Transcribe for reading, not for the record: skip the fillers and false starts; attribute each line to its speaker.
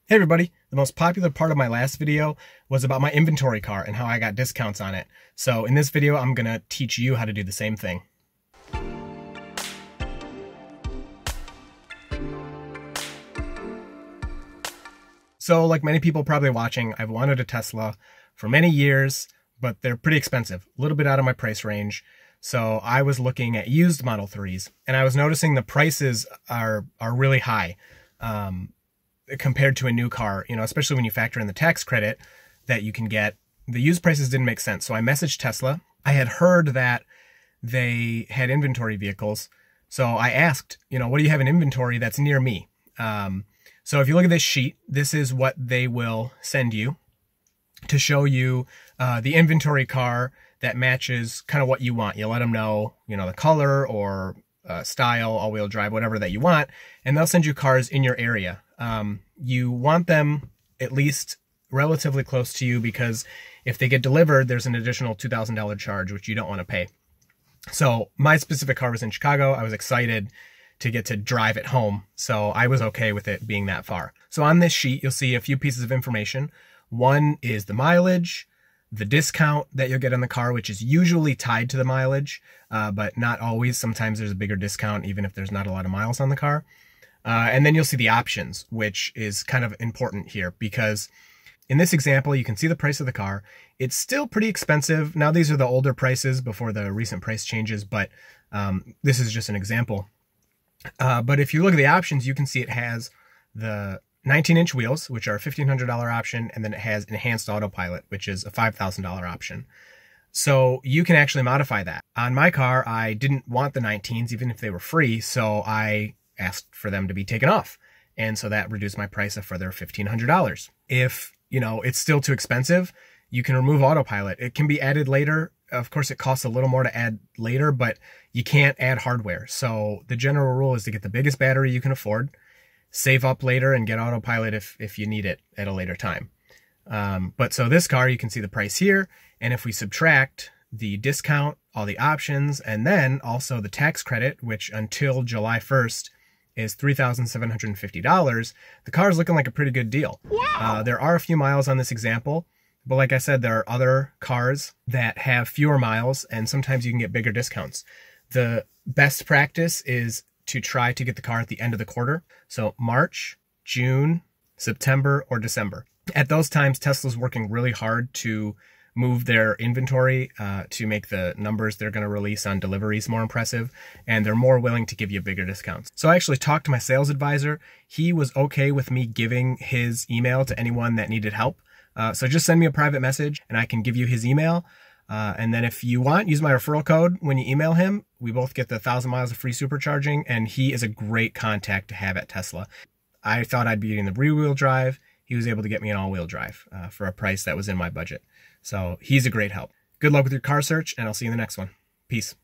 Speaker 1: Hey everybody, the most popular part of my last video was about my inventory car and how I got discounts on it. So in this video, I'm gonna teach you how to do the same thing. So like many people probably watching, I've wanted a Tesla for many years, but they're pretty expensive, a little bit out of my price range. So I was looking at used Model 3s and I was noticing the prices are really high. Compared to a new car, especially when you factor in the tax credit that you can get. The used prices didn't make sense. So I messaged Tesla. I had heard that they had inventory vehicles. So I asked, what do you have in inventory that's near me? So if you look at this sheet, this is what they will send you to show you the inventory car that matches kind of what you want. You let them know, the color or style, all-wheel drive, whatever that you want, and they'll send you cars in your area. You want them at least relatively close to you because if they get delivered, there's an additional $2,000 charge, which you don't want to pay. So my specific car was in Chicago. I was excited to get to drive it home, so I was okay with it being that far. So on this sheet, you'll see a few pieces of information. One is the mileage, the discount that you'll get on the car, which is usually tied to the mileage, but not always. Sometimes there's a bigger discount, even if there's not a lot of miles on the car. And then you'll see the options, which is kind of important here because in this example, you can see the price of the car. It's still pretty expensive. Now, these are the older prices before the recent price changes, but this is just an example. But if you look at the options, you can see it has the 19-inch wheels, which are a $1,500 option, and then it has enhanced autopilot, which is a $5,000 option. So you can actually modify that. On my car, I didn't want the 19s, even if they were free, so I asked for them to be taken off. And so that reduced my price a further $1,500. If, it's still too expensive, you can remove autopilot. It can be added later. Of course, it costs a little more to add later, but you can't add hardware. So the general rule is to get the biggest battery you can afford, save up later, and get autopilot if you need it at a later time. But so this car, you can see the price here. And if we subtract the discount, all the options, and then also the tax credit, which until July 1st is $3,750, the car is looking like a pretty good deal. Yeah. There are a few miles on this example, but like I said, there are other cars that have fewer miles, and sometimes you can get bigger discounts. The best practice is to try to get the car at the end of the quarter. So March, June, September, or December. At those times, Tesla's working really hard to move their inventory to make the numbers they're going to release on deliveries more impressive, and they're more willing to give you bigger discounts. So I actually talked to my sales advisor. He was okay with me giving his email to anyone that needed help. So just send me a private message and I can give you his email. And then if you want, use my referral code when you email him. We both get the 1,000 miles of free supercharging, and he is a great contact to have at Tesla. I thought I'd be getting the rear-wheel drive. He was able to get me an all-wheel drive for a price that was in my budget. So he's a great help. Good luck with your car search, and I'll see you in the next one. Peace.